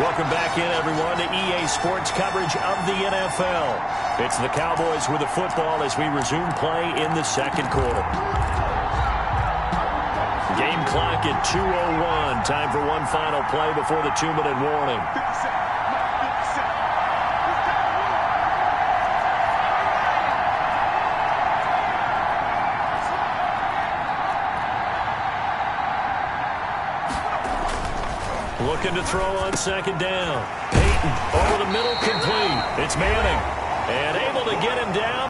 Welcome back in, everyone, to EA Sports coverage of the NFL. It's the Cowboys with the football as we resume play in the second quarter. Game clock at 2:01. Time for one final play before the 2-minute warning. Looking to throw on second down. Peyton over the middle, complete. It's Manning. And able to get him down.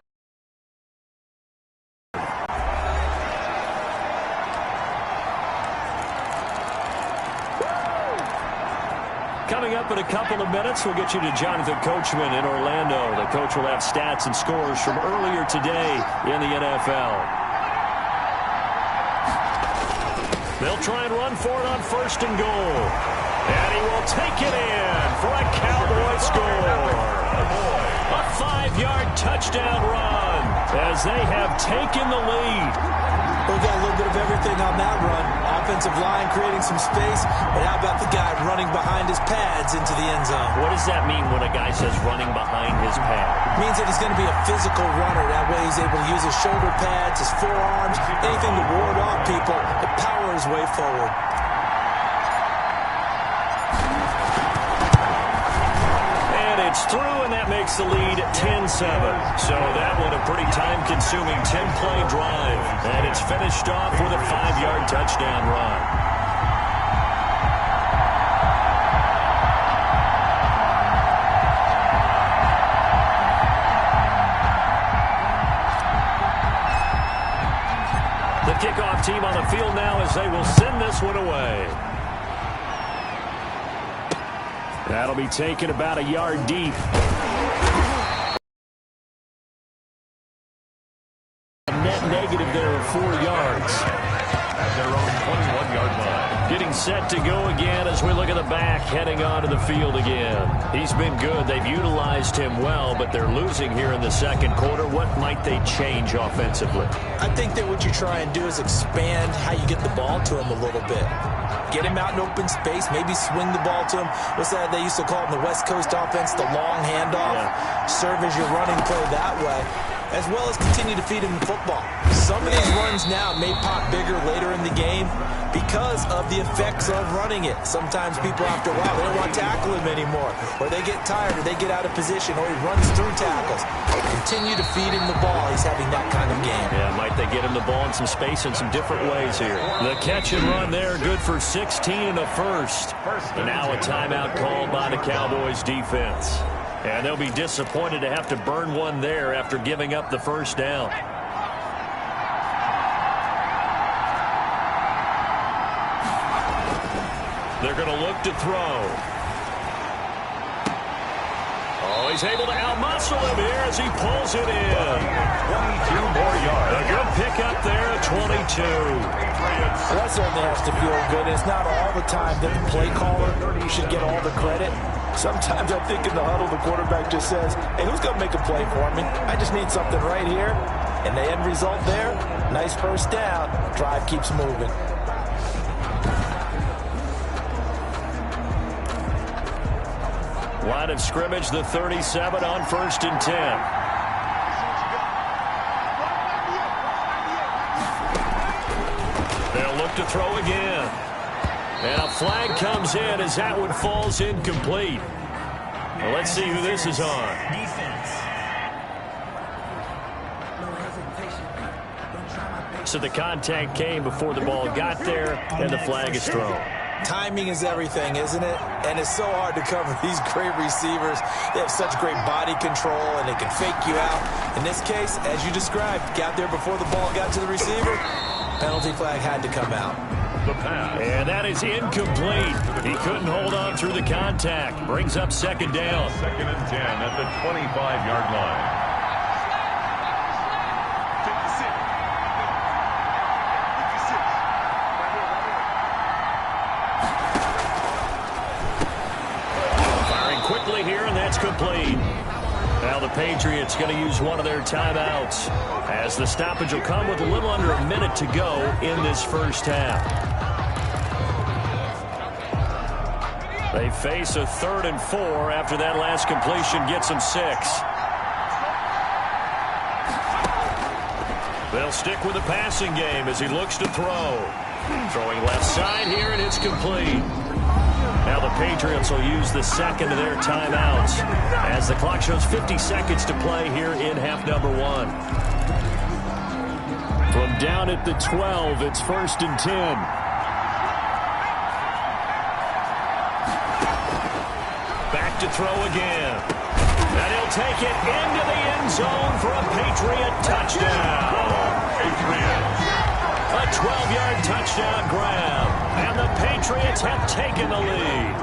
Coming up in a couple of minutes, we'll get you to Jonathan Coachman in Orlando. The coach will have stats and scores from earlier today in the NFL. They'll try and run for it on first and goal. And he will take it in for a Cowboy score. A 5-yard touchdown run as they have taken the lead. We got a little bit of everything on that run. Offensive line creating some space, but how about the guy running behind his pads into the end zone? What does that mean when a guy says running behind his pad? It means that he's going to be a physical runner. That way he's able to use his shoulder pads, his forearms, anything to ward off people and power his way forward. It's through, and that makes the lead 10-7. So that one a pretty time-consuming 10-play drive. And it's finished off with a 5-yard touchdown run. The kickoff team on the field now as they will send this one away. That'll be taken about a yard deep. A net negative there of 4 yards. At their own 21-yard line. Getting set to go again as we look at the back heading onto the field again. He's been good. They've utilized him well, but they're losing here in the second quarter. What might they change offensively? I think that what you try and do is expand how you get the ball to him a little bit. Get him out in open space, maybe swing the ball to him. What's that they used to call it in the West Coast offense, the long handoff? Yeah. Serve as your running play that way, as well as continue to feed him the football. Some of these runs now may pop bigger later in the game because of the effects of running it. Sometimes people, after a while, they don't want to tackle him anymore, or they get tired, or they get out of position, or he runs through tackles. Continue to feed him the ball. He's having that kind of game. Yeah, might they get him the ball in some space in some different ways here. The catch and run there, good for 16 and a first. And now a timeout called by the Cowboys defense. And they'll be disappointed to have to burn one there after giving up the first down. They're going to look to throw. Oh, he's able to outmuscle him here as he pulls it in. 22 more yards. A good pickup there at 22. Well, that certainly has to feel good. It's not all the time that the play caller should get all the credit. Sometimes I think in the huddle, the quarterback just says, hey, who's going to make a play for me? I just need something right here. And the end result there, nice first down. Drive keeps moving. Line of scrimmage, the 37 on 1st and 10. They'll look to throw again. And a flag comes in as that one falls incomplete. Well, let's see who this is on. So the contact came before the ball got there, and the flag is thrown. Timing is everything, isn't it? And it's so hard to cover these great receivers. They have such great body control, and they can fake you out. In this case, as you described, got there before the ball got to the receiver. Penalty flag had to come out. The pass. And that is incomplete. He couldn't hold on through the contact. Brings up second down. 2nd and 10 at the 25-yard line. Quickly here, and that's complete. Now the Patriots going to use one of their timeouts as the stoppage will come with a little under a minute to go in this first half. They face a 3rd and 4 after that last completion gets them 6. They'll stick with the passing game as he looks to throw. Throwing left side here, and it's complete. Now the Patriots will use the second of their timeouts as the clock shows 50 seconds to play here in half number 1. From down at the 12, it's 1st and 10. Back to throw again. And he'll take it into the end zone for a Patriot touchdown. A 12-yard touchdown grab. And the Patriots have taken the lead.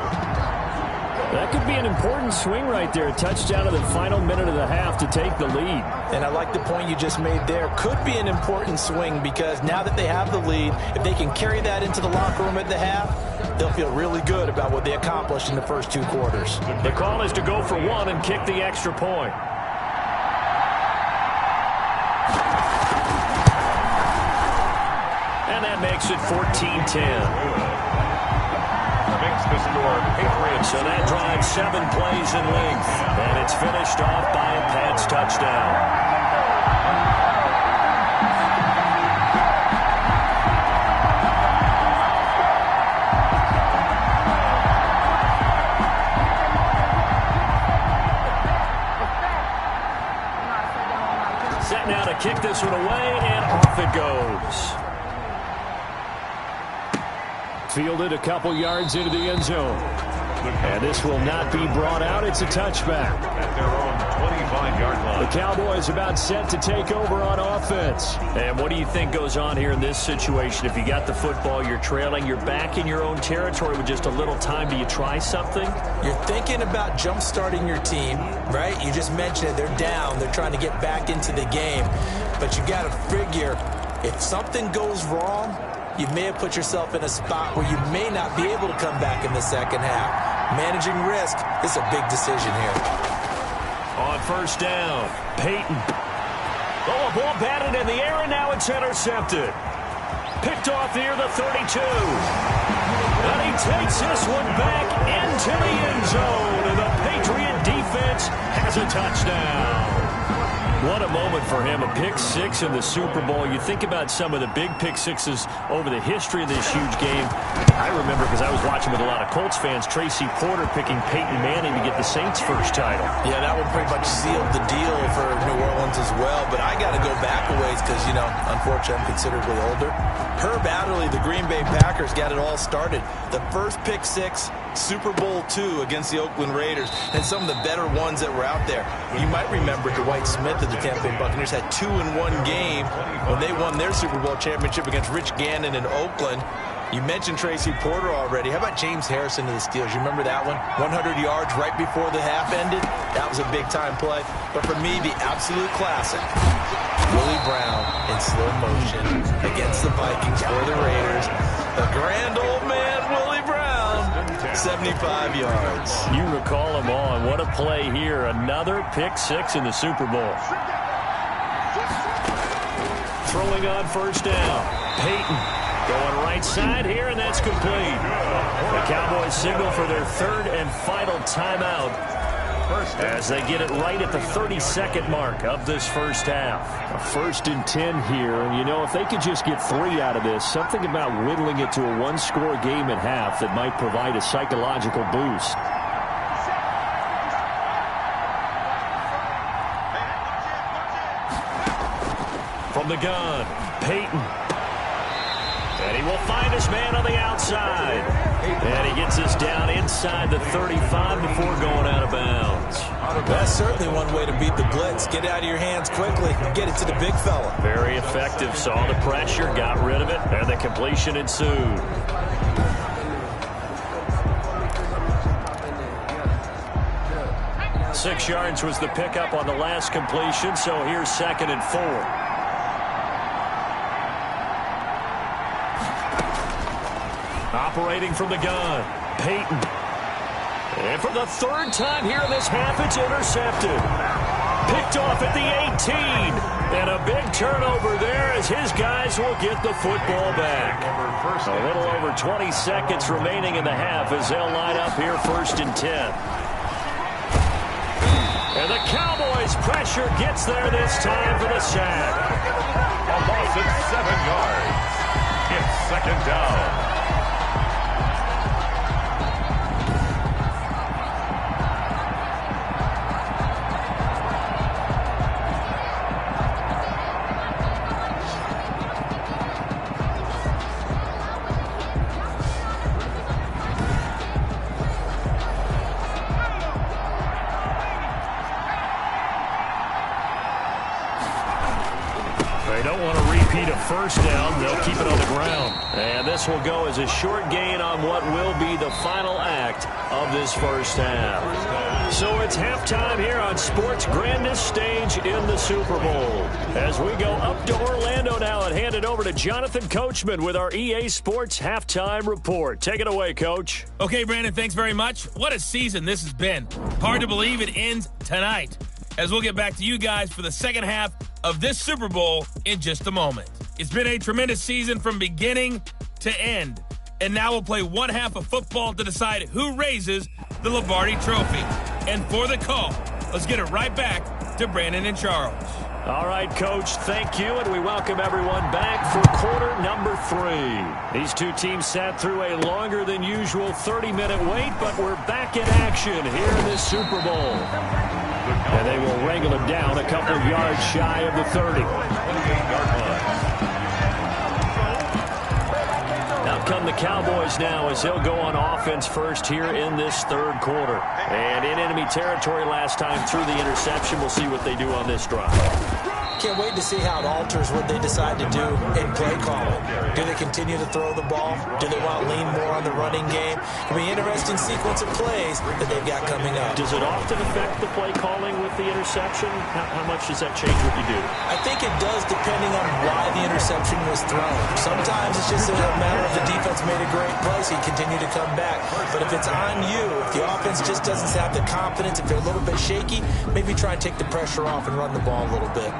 That could be an important swing right there. A touchdown in the final minute of the half to take the lead. And I like the point you just made there. Could be an important swing because now that they have the lead, if they can carry that into the locker room at the half, they'll feel really good about what they accomplished in the first 2 quarters. The call is to go for 1 and kick the extra point. And that makes it 14-10. Makes the score Patriots. So that drives 7 plays in length. And it's finished off by a Pats touchdown. Set now to kick this one away, and off it goes. Fielded a couple yards into the end zone. And this will not be brought out. It's a touchback. At their own 25-yard line. The Cowboys about set to take over on offense. And what do you think goes on here in this situation? If you got the football, you're trailing, you're back in your own territory with just a little time. Do you try something? You're thinking about jump-starting your team, right? You just mentioned it. They're down. They're trying to get back into the game. But you got to figure if something goes wrong, you may have put yourself in a spot where you may not be able to come back in the second half. Managing risk is a big decision here. On first down, Peyton. Oh, a ball batted in the air, and now it's intercepted. Picked off near the 32. And he takes this one back into the end zone, and the Patriot defense has a touchdown. What a moment for him, a pick 6 in the Super Bowl. You think about some of the big pick 6s over the history of this huge game. I remember, because I was watching with a lot of Colts fans, Tracy Porter picking Peyton Manning to get the Saints' first title. Yeah, that one pretty much sealed the deal for New Orleans as well. But I got to go back a ways because, you know, unfortunately I'm considerably older. Herb Adderley, the Green Bay Packers, got it all started. The first pick 6, Super Bowl II against the Oakland Raiders, and some of the better ones that were out there. You might remember Dwight Smith of the Tampa Bay Buccaneers had 2 in 1 game when they won their Super Bowl championship against Rich Gannon in Oakland. You mentioned Tracy Porter already. How about James Harrison of the Steelers? You remember that one? 100 yards right before the half ended. That was a big-time play. But for me, the absolute classic, Willie Brown in slow motion against the Vikings for the Raiders. The grand old man, Willie Brown, 75 yards. You recall them all, and what a play here. Another pick 6 in the Super Bowl. Throwing on first down. Peyton going right side here, and that's complete. The Cowboys signal for their 3rd and final timeout as they get it right at the 32nd mark of this first half. A 1st and 10 here, and you know, if they could just get 3 out of this, something about whittling it to a 1-score game at half that might provide a psychological boost. From the gun, Peyton. And he will find his man on the outside. And he gets us down inside the 35 before going out of bounds. That's certainly one way to beat the blitz. Get it out of your hands quickly and get it to the big fella. Very effective. Saw the pressure, got rid of it, and the completion ensued. Six yards was the pickup on the last completion, so here's 2nd and 4. Operating from the gun, Peyton. And for the 3rd time here in this half, it's intercepted. Picked off at the 18. And a big turnover there as his guys will get the football back. A little over 20 seconds remaining in the half as they'll line up here 1st and 10. And the Cowboys pressure gets there this time for the sack. A loss of 7 yards. It's 2nd down. They don't want to repeat a first down. They'll keep it on the ground. And this will go as a short gain on what will be the final act of this first half. So it's halftime here on sports' grandest stage in the Super Bowl. As we go up to Orlando now and hand it over to Jonathan Coachman with our EA Sports Halftime Report. Take it away, Coach. Okay, Brandon, thanks very much. What a season this has been. Hard to believe it ends tonight, as we'll get back to you guys for the second half of this Super Bowl in just a moment. It's been a tremendous season from beginning to end. And now we'll play one half of football to decide who raises the Lombardi Trophy. And for the call, let's get it right back to Brandon and Charles. All right, Coach, thank you, and we welcome everyone back for quarter number 3. These two teams sat through a longer than usual 30-minute wait, but we're back in action here in this Super Bowl. And they will wrangle him down a couple of yards shy of the 30. Out come the Cowboys now as they'll go on offense first here in this 3rd quarter. And in enemy territory last time through the interception. We'll see what they do on this drive. Can't wait to see how it alters what they decide to do in play calling. Do they continue to throw the ball? Do they want to lean more on the running game? It'll be an interesting sequence of plays that they've got coming up. Does it often affect the play calling with the interception? How much does that change what you do? I think it does, depending on why the interception was thrown. Sometimes it's just a matter of the defense made a great play, so you continue to come back. But if it's on you, if the offense just doesn't have the confidence, if they're a little bit shaky, maybe try and take the pressure off and run the ball a little bit.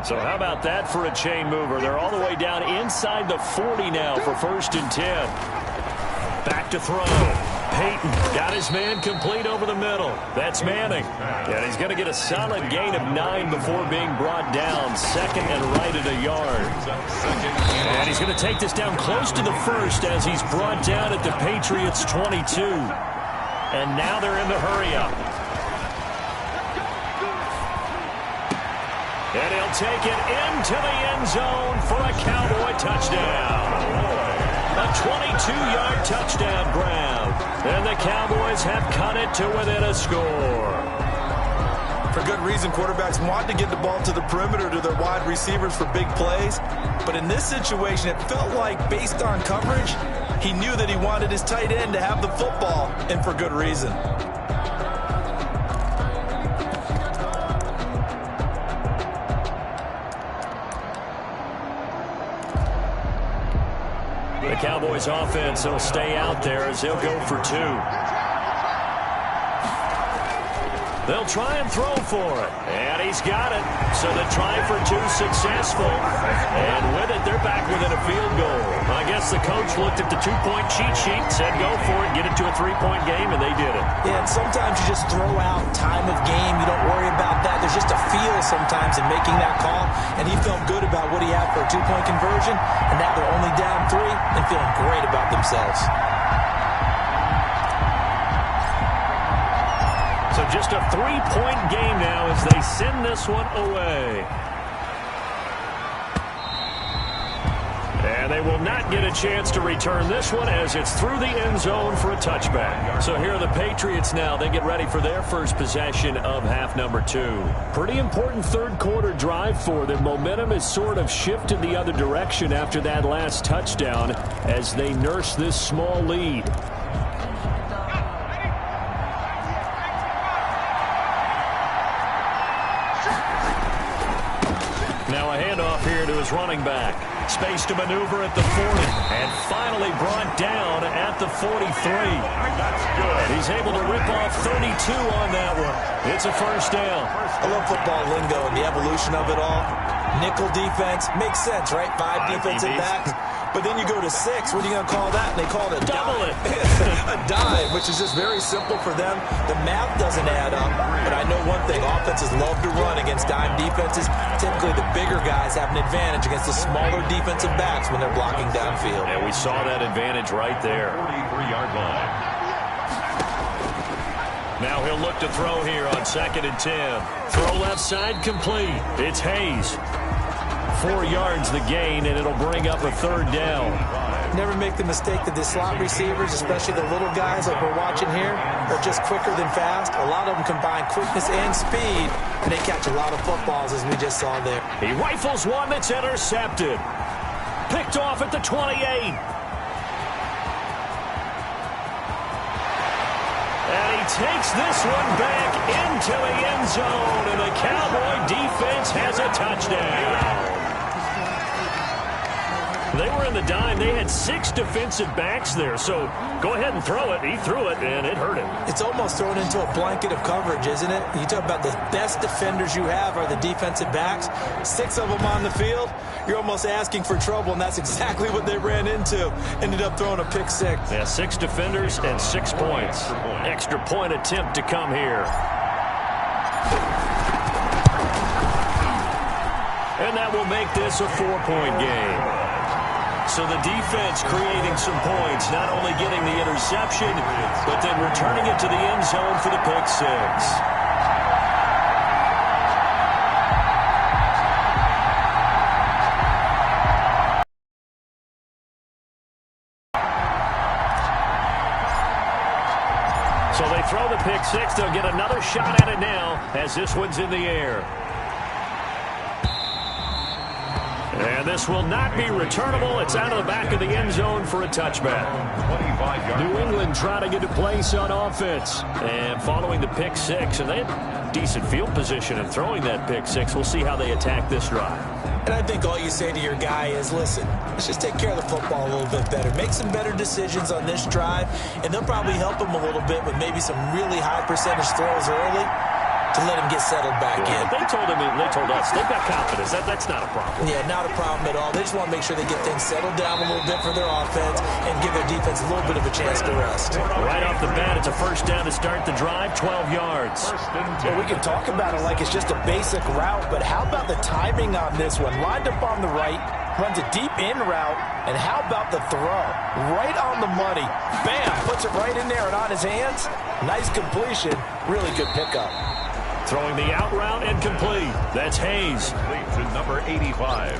So how about that for a chain mover? They're all the way down inside the 40 now for 1st and 10. Back to throw. Peyton got his man complete over the middle. That's Manning. And he's going to get a solid gain of 9 before being brought down. 2nd and right at a yard. And he's going to take this down close to the 1st as he's brought down at the Patriots 22. And now they're in the hurry-up. And he'll take it into the end zone for a Cowboy touchdown. A 22-yard touchdown grab. And the Cowboys have cut it to within a score. For good reason, quarterbacks want to get the ball to the perimeter to their wide receivers for big plays. But in this situation, it felt like, based on coverage, he knew that he wanted his tight end to have the football, and for good reason. The Cowboys offense will stay out there as they'll go for 2. They'll try and throw for it. And he's got it. So the try for 2 successful. And with it, they're back within a field goal. I guess the coach looked at the 2-point cheat sheet, said go for it, get it to a 3-point game, and they did it. Yeah, and sometimes you just throw out time of game. You don't worry about that. There's just a feel sometimes in making that call. And he felt good about what he had for a 2-point conversion. And now they're only down 3 and feeling great about themselves. So just a 3-point game now as they send this one away. And they will not get a chance to return this one as it's through the end zone for a touchback. So here are the Patriots now. They get ready for their first possession of half number 2. Pretty important 3rd quarter drive for them. Momentum has sort of shifted the other direction after that last touchdown as they nurse this small lead. his running back. Space to maneuver at the 40. And finally brought down at the 43. That's good. And he's able to rip off 32 on that one. It's a first down. I love football lingo and the evolution of it all. Nickel defense makes sense, right? Five defensive backs. But then you go to 6. What are you going to call that? And they call it a Double dive. it. A dive, which is just very simple for them. The math doesn't add up. But I know one thing. Offenses love to run against dime defenses. Typically, the bigger guys have an advantage against the smaller defensive backs when they're blocking downfield. And we saw that advantage right there. 43-yard line. Now he'll look to throw here on 2nd and 10. Throw left side complete. It's Hayes. 4 yards the gain, and it'll bring up a 3rd down. Never make the mistake that the slot receivers, especially the little guys like we're watching here, are just quicker than fast. A lot of them combine quickness and speed, and they catch a lot of footballs, as we just saw there. He rifles one that's intercepted. Picked off at the 28. And he takes this one back into the end zone, and the Cowboy defense has a touchdown. They were in the dime. They had 6 defensive backs there, so go ahead and throw it. He threw it, and it hurt him. It's almost thrown into a blanket of coverage, isn't it? You talk about the best defenders you have are the defensive backs. 6 of them on the field. You're almost asking for trouble, and that's exactly what they ran into. Ended up throwing a pick 6. Yeah, 6 defenders and 6 points. Extra point attempt to come here. And that will make this a 4-point game. So the defense creating some points, not only getting the interception, but then returning it to the end zone for the pick 6. So they throw the pick 6. They'll get another shot at it now as this one's in the air. And this will not be returnable. It's out of the back of the end zone for a touchback. New England trying to get a place on offense. And following the pick 6, and they had decent field position in throwing that pick 6. We'll see how they attack this drive. And I think all you say to your guy is, listen, let's just take care of the football a little bit better. Make some better decisions on this drive, and they'll probably help him a little bit with maybe some really high percentage throws early to let him get settled back in. They told him, they told us, they've got confidence. That's not a problem. Yeah, not a problem at all. They just want to make sure they get things settled down a little bit for their offense and give their defense a little bit of a chance to rest. Right off the bat, it's a first down to start the drive, 12 yards. Well, we can talk about it like it's just a basic route, but how about the timing on this one? Lined up on the right, runs a deep in route, and how about the throw? Right on the money. Bam! Puts it right in there and on his hands. Nice completion. Really good pickup. Throwing the out route and complete. That's Hayes. To number 85.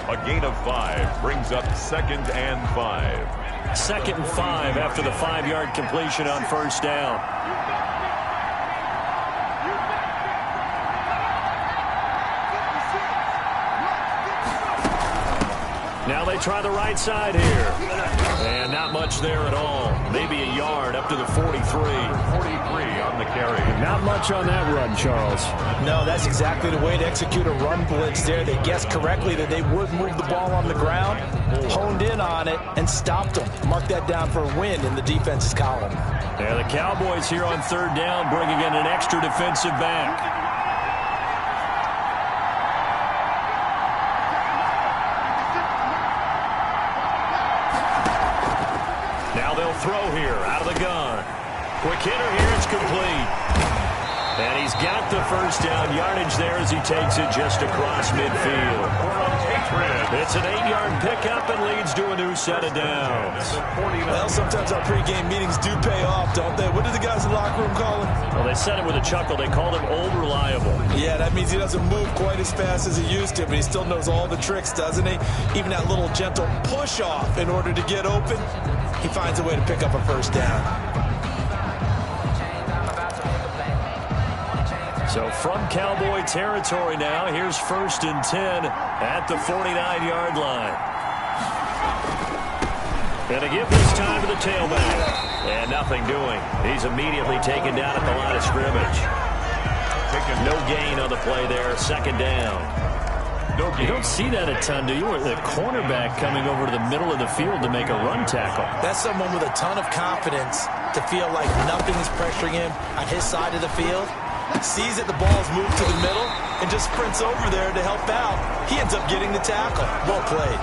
A gain of 5 brings up 2nd and 5. 2nd and 5 after the 5-yard completion on first down. Now they try the right side here. And not much there at all. Maybe a yard up to the 43. 43 on the carry. Not much on that run, Charles. No, that's exactly the way to execute a run blitz there. They guessed correctly that they would move the ball on the ground, honed in on it, and stopped them. Mark that down for a win in the defense's column. Yeah, the Cowboys here on 3rd down bringing in an extra defensive back. Now they'll throw here out of the gun. Quick hitter here, it's complete. And he's got the first down yardage there as he takes it just across midfield. It's an 8-yard pickup and leads to a new set of downs. Well, sometimes our pregame meetings do pay off, don't they? What did the guys in the locker room call him? Well, they said it with a chuckle. They called him Old Reliable. Yeah, that means he doesn't move quite as fast as he used to, but he still knows all the tricks, doesn't he? Even that little gentle push-off in order to get open, he finds a way to pick up a first down. So from Cowboy territory now, here's 1st and 10 at the 49-yard line. And to give this time to the tailback. And nothing doing. He's immediately taken down at the line of scrimmage. No gain on the play there, 2nd down. No gain. You don't see that a ton, do you? Or the cornerback coming over to the middle of the field to make a run tackle. That's someone with a ton of confidence to feel like nothing is pressuring him on his side of the field. Sees that the ball's moved to the middle and just sprints over there to help out. He ends up getting the tackle. Well played.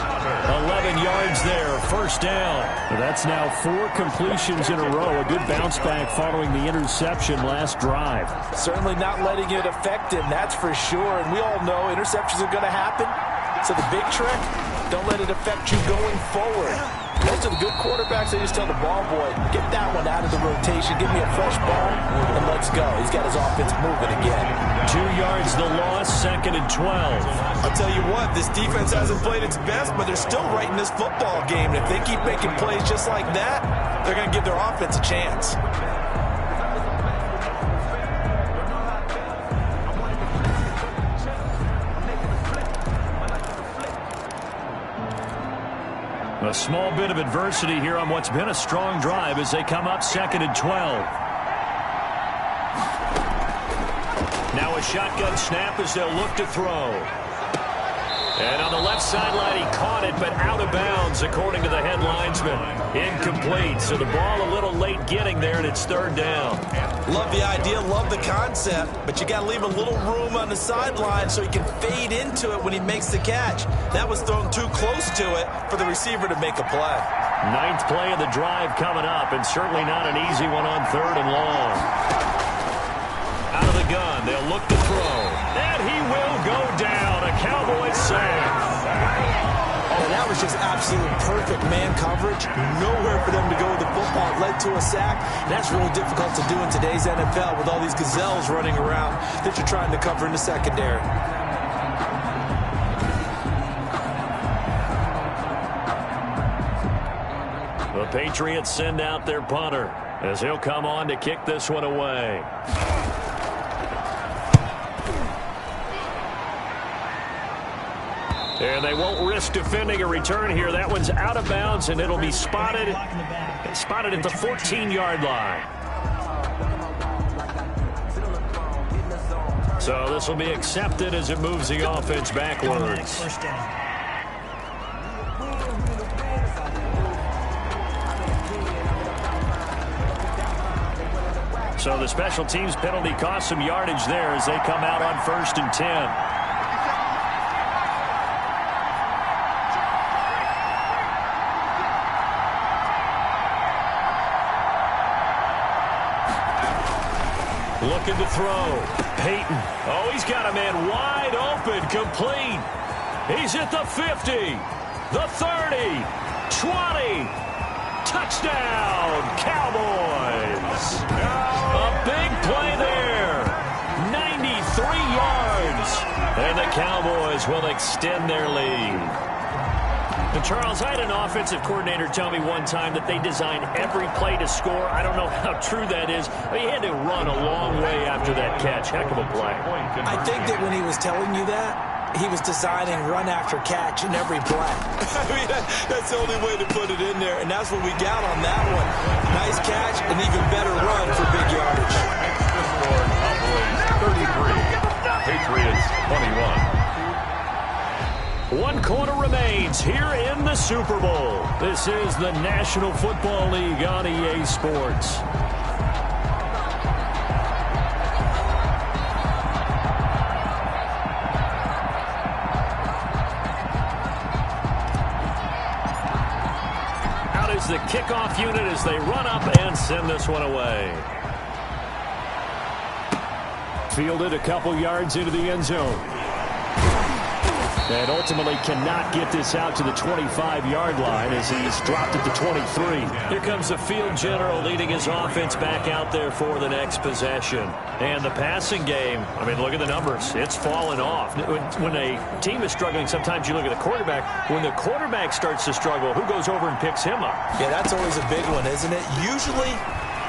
11 yards there, first down. That's now 4 completions in a row. A good bounce back following the interception last drive. Certainly not letting it affect him, that's for sure. And we all know interceptions are going to happen. So the big trick, don't let it affect you going forward. Most of the good quarterbacks, they just tell the ball boy, get that one out of the rotation, give me a fresh ball, and let's go. He's got his offense moving again. 2 yards the loss, 2nd and 12. I'll tell you what, this defense hasn't played its best, but they're still right in this football game. And if they keep making plays just like that, they're going to give their offense a chance. A small bit of adversity here on what's been a strong drive as they come up 2nd and 12. Now a shotgun snap as they'll look to throw. And on the left sideline, he caught it, but out of bounds, according to the head linesman. Incomplete, so the ball a little late getting there, and it's 3rd down. Love the idea, love the concept, but you got to leave a little room on the sideline so he can fade into it when he makes the catch. That was thrown too close to it for the receiver to make a play. 9th play of the drive coming up, and certainly not an easy one on 3rd and long. Out of the gun, they'll look to throw. And he will go down. A Cowboys sack. And that was just absolute perfect man coverage. Nowhere for them to go with the football. It led to a sack. And that's really difficult to do in today's NFL with all these gazelles running around that you're trying to cover in the secondary. The Patriots send out their punter as he'll come on to kick this one away. And they won't risk defending a return here. That one's out of bounds, and it'll be spotted at the 14-yard line. So this will be accepted as it moves the offense backwards. So the special teams penalty cost some yardage there as they come out on 1st and 10. Looking to throw. Peyton. Oh, he's got a man wide open. Complete. He's at the 50. The 30. 20. Touchdown, Cowboys. A big play there. 93 yards. And the Cowboys will extend their lead. And Charles, I had an offensive coordinator tell me one time that they design every play to score. I don't know how true that is. I mean, he had to run a long way after that catch. Heck of a play. I think that when he was telling you that, he was designing run after catch in every play. I mean, that's the only way to put it in there, and that's what we got on that one. Nice catch, an even better run for big yardage. The score, Cowboys 33, Patriots 21. One quarter remains here in the Super Bowl. This is the National Football League on EA Sports. Out is the kickoff unit as they run up and send this one away. Fielded a couple yards into the end zone. And ultimately cannot get this out to the 25-yard line as he's dropped it to 23. Here comes the field general leading his offense back out there for the next possession. And the passing game, I mean, look at the numbers. It's fallen off. When a team is struggling, sometimes you look at the quarterback. When the quarterback starts to struggle, who goes over and picks him up? Yeah, that's always a big one, isn't it? Usually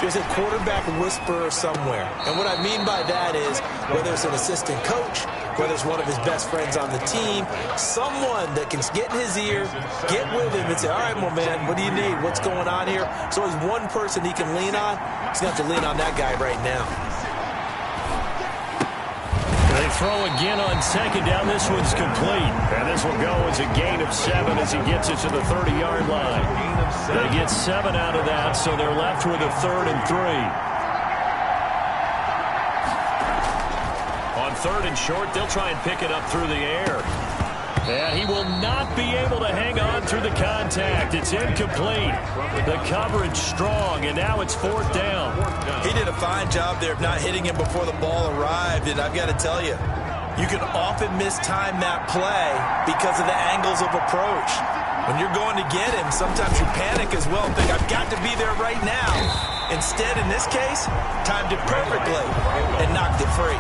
there's a quarterback whisperer somewhere. And what I mean by that is whether it's an assistant coach, whether it's one of his best friends on the team, someone that can get in his ear, get with him and say, all right, my man, what do you need? What's going on here? So there's one person he can lean on. He's going to have to lean on that guy right now. They throw again on second down. This one's complete. And this will go as a gain of 7 as he gets it to the 30-yard line. They get 7 out of that, so they're left with a 3rd and 3. On 3rd and short, they'll try and pick it up through the air. And he will not be able to hang on through the contact. It's incomplete. The coverage strong, and now it's 4th down. He did a fine job there of not hitting him before the ball arrived, and I've got to tell you, you can often mistime that play because of the angles of approach. When you're going to get him, sometimes you panic as well and think, I've got to be there right now. Instead, in this case, timed it perfectly and knocked it free.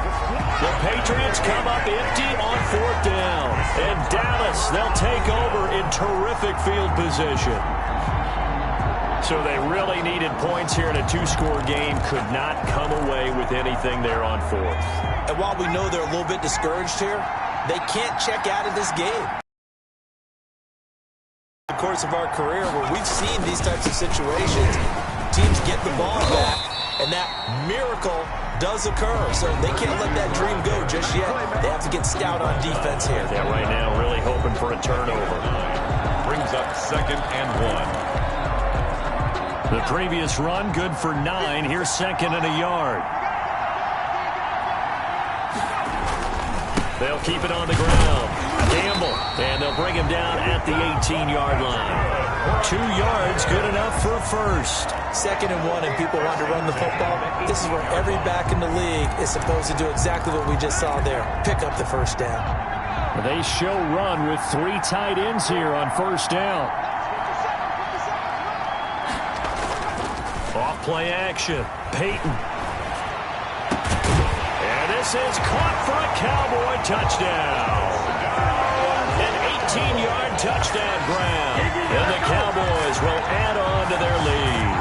The Patriots come up empty on 4th down. And Dallas, they'll take over in terrific field position. So they really needed points here in a 2-score game. Could not come away with anything there on 4th. And while we know they're a little bit discouraged here, they can't check out of this game. In the course of our career where we've seen these types of situations, teams get the ball back, and that miracle does occur. So they can't let that dream go just yet. They have to get stout on defense here. Yeah, right now really hoping for a turnover. Brings up 2nd and 1. The previous run good for 9. Here's 2nd and a yard. They'll keep it on the ground. Gamble, and they'll bring him down at the 18-yard line. 2 yards, good enough for a first. 2nd and 1, and people want to run the football. This is where every back in the league is supposed to do exactly what we just saw there. Pick up the first down. They show run with 3 tight ends here on 1st down. Off play action. Peyton. And this is caught for a Cowboy touchdown. An 18-yard touchdown grab. And the Cowboys will add on to their lead.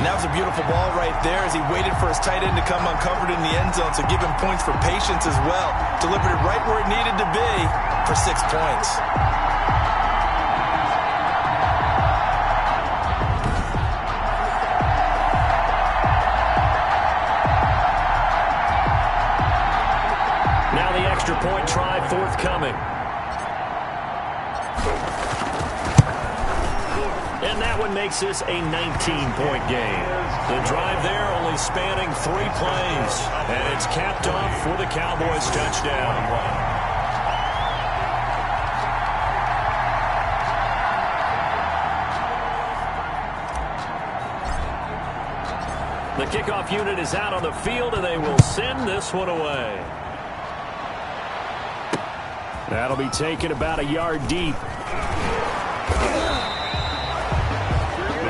And that was a beautiful ball right there as he waited for his tight end to come uncovered in the end zone, so give him points for patience as well. Delivered it right where it needed to be for 6 points. Now the extra point try forthcoming. And that one makes this a 19-point game. The drive there only spanning 3 plays. And it's capped off for the Cowboys touchdown. The kickoff unit is out on the field, and they will send this one away. That'll be taken about a yard deep.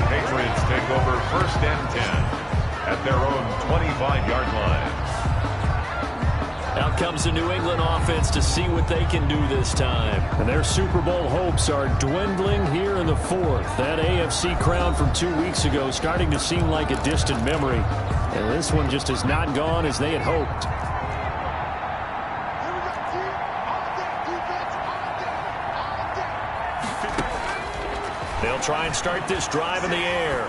Patriots take over 1st and 10 at their own 25-yard line. Out comes the New England offense to see what they can do this time. And their Super Bowl hopes are dwindling here in the 4th. That AFC crown from 2 weeks ago starting to seem like a distant memory. And this one just has not gone as they had hoped. They'll try and start this drive in the air.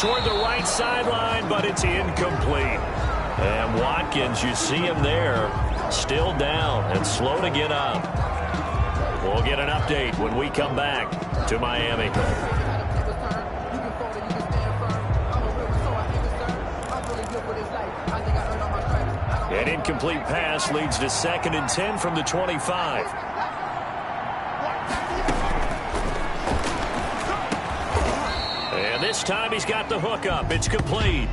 Toward the right sideline, but it's incomplete. And Watkins, you see him there, still down and slow to get up. We'll get an update when we come back to Miami. An incomplete pass leads to 2nd and 10 from the 25. And this time he's got the hook up. It's complete.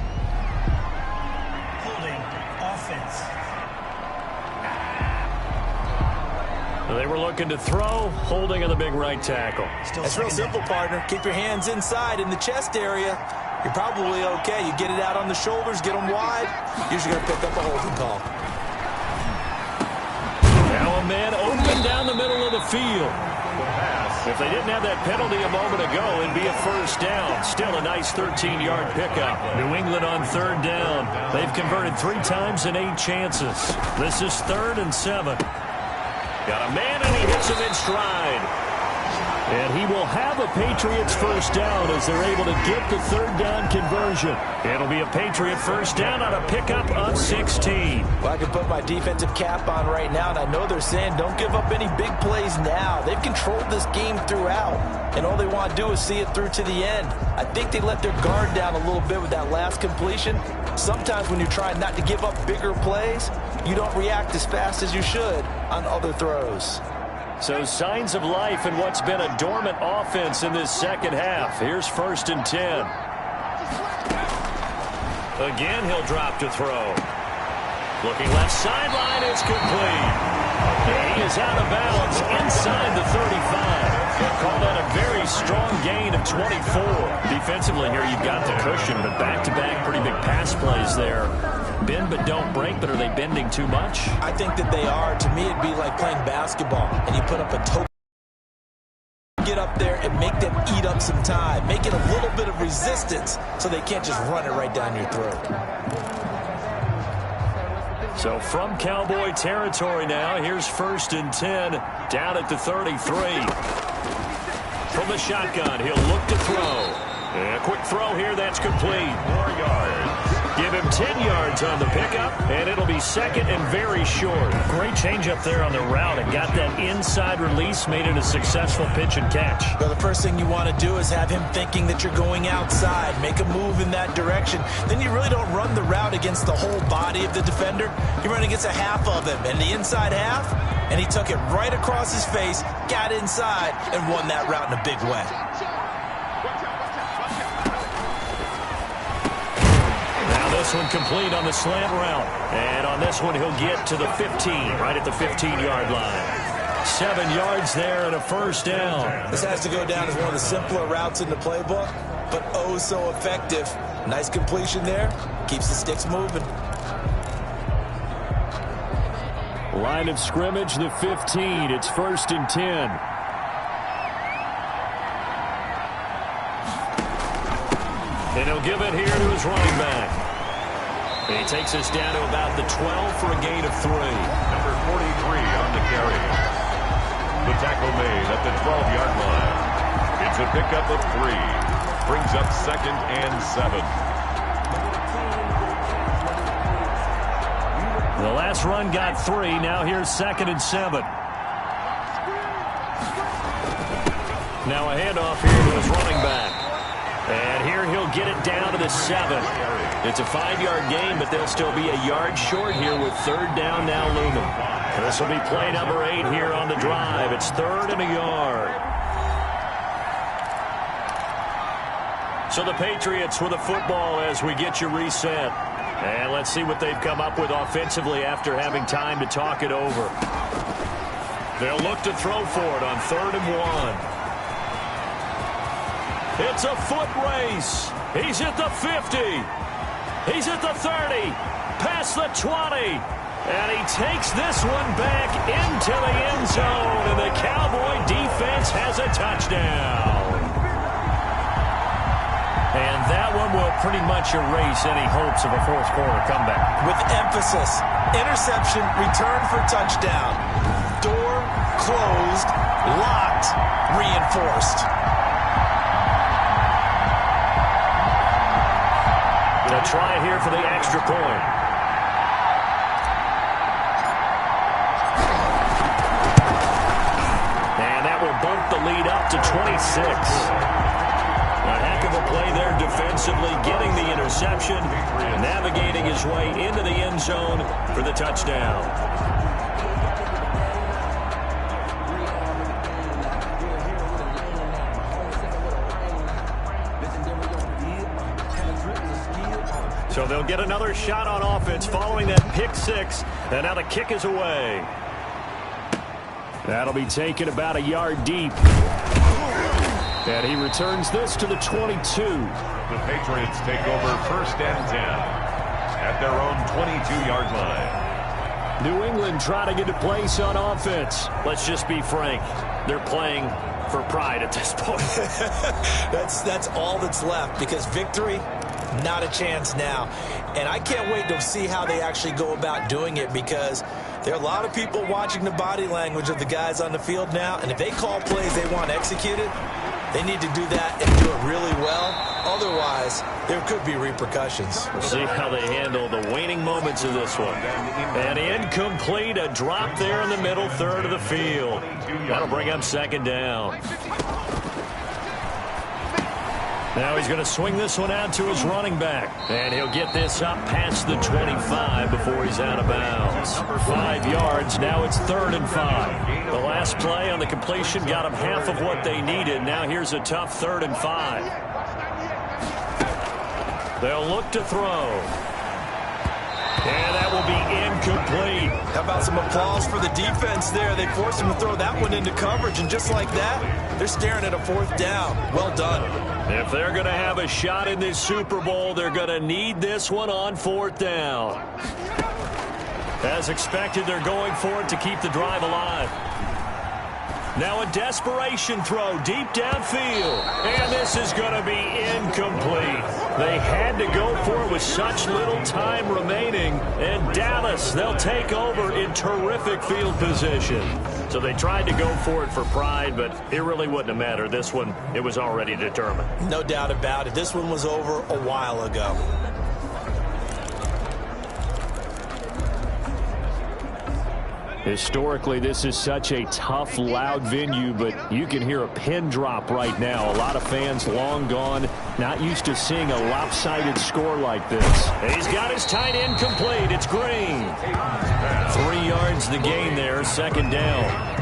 Holding offense. They were looking to throw, holding on the big right tackle. It's real simple, partner. Keep your hands inside in the chest area. You're probably okay. You get it out on the shoulders, get them wide. Usually going to pick up a holding call. Now a man open down the middle of the field. If they didn't have that penalty a moment ago, it'd be a first down. Still a nice 13-yard pickup. New England on 3rd down. They've converted 3 times in 8 chances. This is 3rd and 7. Got a man, and he hits him in stride. And he will have a Patriots first down as they're able to get the third down conversion. It'll be a Patriot first down on a pickup of 16. Well, I can put my defensive cap on right now, and I know they're saying don't give up any big plays now. They've controlled this game throughout, and all they want to do is see it through to the end. I think they let their guard down a little bit with that last completion. Sometimes when you're trying not to give up bigger plays, you don't react as fast as you should on other throws. So signs of life in what's been a dormant offense in this second half. Here's 1st and 10. Again, he'll drop to throw. Looking left sideline, it's complete. He is out of bounds inside the 35. Call that a very strong gain of 24. Defensively here, you've got the cushion, but back-to-back pretty big pass plays there. Bend but don't break, but are they bending too much? I think that they are. To me, it'd be like playing basketball, and you put up a toe. Get up there and make them eat up some time. Make it a little bit of resistance so they can't just run it right down your throat. So from Cowboy territory now, here's 1st and 10 down at the 33. From the shotgun, he'll look to throw. And a quick throw here, that's complete. 4 yards. Give him 10 yards on the pickup, and it'll be second and very short. Great change up there on the route and got that inside release, made it a successful pitch and catch. Well, the first thing you want to do is have him thinking that you're going outside, make a move in that direction. Then you really don't run the route against the whole body of the defender. You run against a half of him, and the inside half, and he took it right across his face, got inside, and won that route in a big way. This one complete on the slant route. And on this one, he'll get to the 15, right at the 15-yard line. 7 yards there and a first down. This has to go down as one of the simpler routes in the playbook, but oh so effective. Nice completion there. Keeps the sticks moving. Line of scrimmage, the 15. It's 1st and 10. And he'll give it here to his running back. He takes us down to about the 12 for a gain of 3. Number 43 on the carry. The tackle made at the 12-yard line. It's a pickup of 3. Brings up 2nd and 7. The last run got 3. Now here's 2nd and 7. Now a handoff here to his running back. And here he'll get it down to the 7. It's a 5-yard gain, but they'll still be a yard short here with 3rd down now looming. This will be play number 8 here on the drive. It's 3rd and a yard. So the Patriots with the football as we get you reset. And let's see what they've come up with offensively after having time to talk it over. They'll look to throw for it on 3rd and 1. It's a foot race. He's at the 50. He's at the 30. Past the 20. And he takes this one back into the end zone. And the Cowboy defense has a touchdown. And that one will pretty much erase any hopes of a fourth quarter comeback. With emphasis. Interception, return for touchdown. Door closed, locked, reinforced. To try here for the extra point. And that will bump the lead up to 26. A heck of a play there defensively, getting the interception, navigating his way into the end zone for the touchdown. So they'll get another shot on offense following that pick 6. And now the kick is away. That'll be taken about a yard deep. And he returns this to the 22. The Patriots take over 1st and 10 at their own 22-yard line. New England trying to get a place on offense. Let's just be frank. They're playing for pride at this point. That's all that's left, because victory, not a chance now. And I can't wait to see how they actually go about doing it, because There are a lot of people watching the body language of the guys on the field now, and if they call plays they want executed, they need to do that and do it really well. Otherwise, there could be repercussions. We'll see how they handle the waning moments of this one. And incomplete, a drop there in the middle third of the field. That'll bring up second down. Now he's going to swing this one out to his running back. And he'll get this up past the 25 before he's out of bounds. 5 yards. Now it's 3rd and 5. The last play on the completion got them half of what they needed. Now here's a tough 3rd and 5. They'll look to throw. And that will be incomplete. How about some applause for the defense there? They forced him to throw that one into coverage, and just like that, they're staring at a 4th down. Well done. If they're going to have a shot in this Super Bowl, they're going to need this one on 4th down. As expected, they're going for it to keep the drive alive. Now a desperation throw deep downfield. And this is going to be incomplete. They had to go for it with such little time remaining. And Dallas, they'll take over in terrific field position. So they tried to go for it for pride, but it really wouldn't have mattered. This one, it was already determined. No doubt about it. This one was over a while ago. Historically, this is such a tough, loud venue, but you can hear a pin drop right now. A lot of fans long gone, not used to seeing a lopsided score like this. He's got his tight end complete. It's Green. 3 yards the gain there, second down.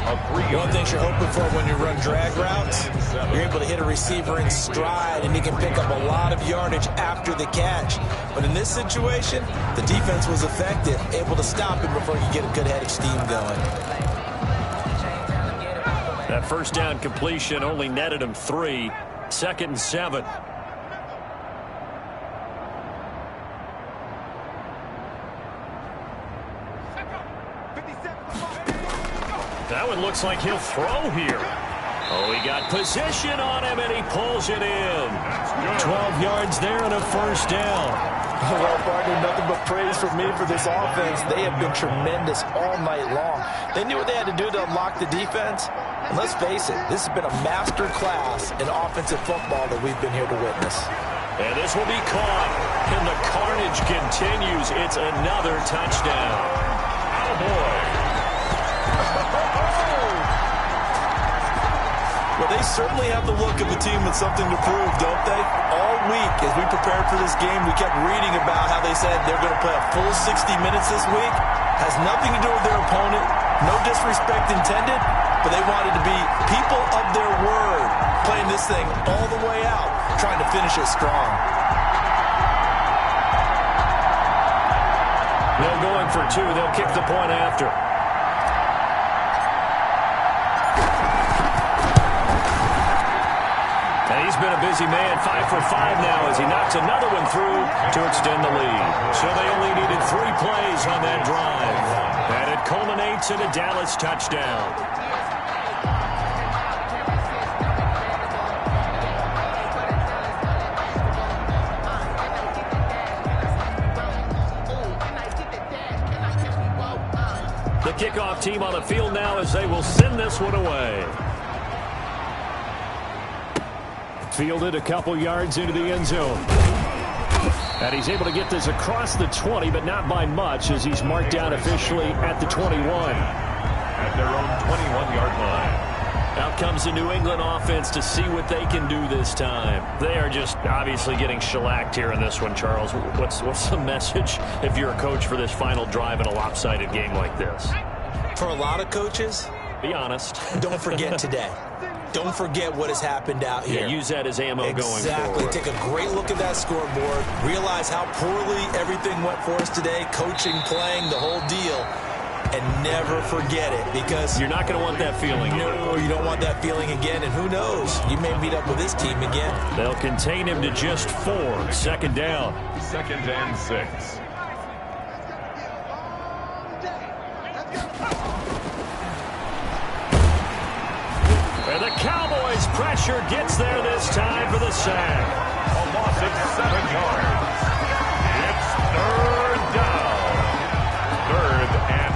One thing you're hoping for when you run drag routes, you're able to hit a receiver in stride, and he can pick up a lot of yardage after the catch. But in this situation, the defense was effective, able to stop him before he could get a good head of steam going. That first down completion only netted him 3. 2nd and 7. That one looks like he'll throw here. Oh, he got position on him, and he pulls it in. 12 yards there and a first down. Well, partner, nothing but praise from me for this offense. They have been tremendous all night long. They knew what they had to do to unlock the defense. And let's face it, this has been a master class in offensive football that we've been here to witness. And this will be caught. And the carnage continues. It's another touchdown. Cowboys. Well, they certainly have the look of a team with something to prove, don't they? All week, as we prepared for this game, we kept reading about how they said they're going to play a full 60 minutes this week. Has nothing to do with their opponent. No disrespect intended, but they wanted to be people of their word, playing this thing all the way out, trying to finish it strong. They're going for 2. They'll kick the point after. And he's been a busy man, 5 for 5 now as he knocks another one through to extend the lead. So they only needed 3 plays on that drive. And it culminates in a Dallas touchdown. The kickoff team on the field now as they will send this one away. Fielded a couple yards into the end zone. And he's able to get this across the 20, but not by much as he's marked down officially at the 21. At their own 21-yard line. Out comes the New England offense to see what they can do this time. They are just obviously getting shellacked here in this one, Charles. What's the message if you're a coach for this final drive in a lopsided game like this? For a lot of coaches, be honest. Don't forget today. Don't forget what has happened out here. Yeah, use that as ammo going forward. Exactly. Take a great look at that scoreboard. Realize how poorly everything went for us today. Coaching, playing, the whole deal. And never forget it, because you're not going to want that feeling. No, you don't want that feeling again. And who knows? You may meet up with this team again. They'll contain him to just 4. 2nd down. 2nd and 6. And the Cowboys pressure gets there this time for the sack. A loss of 7 yards. It's 3rd down. 3rd and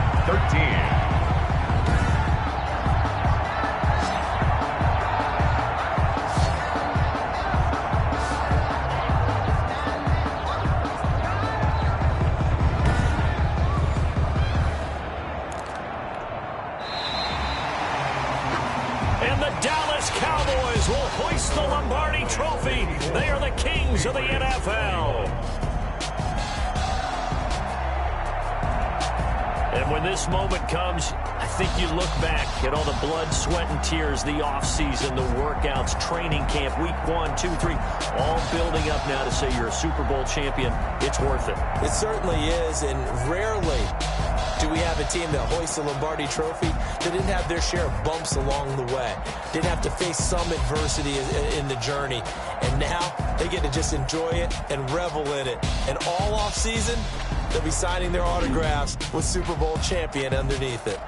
Lombardi Trophy. They are the kings of the NFL. And when this moment comes, I think you look back at all the blood, sweat, and tears, the offseason, the workouts, training camp, week 1, 2, 3, all building up now to say you're a Super Bowl champion. It's worth it. It certainly is, and rarely do we have a team that hoists the Lombardi Trophy that didn't have their share of bumps along the way, didn't have to face some adversity in the journey, and now they get to just enjoy it and revel in it. And all offseason, they'll be signing their autographs with Super Bowl champion underneath it.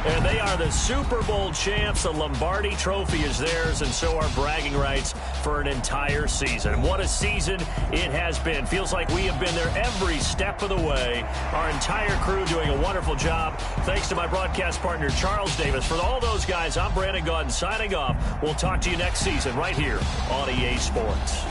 And they are the Super Bowl champs. The Lombardi Trophy is theirs, and so are bragging rights for an entire season. And what a season it has been. Feels like we have been there every step of the way. Our entire crew doing a wonderful job. Thanks to my broadcast partner, Charles Davis. For all those guys, I'm Brandon Gaudin signing off. We'll talk to you next season right here on EA Sports.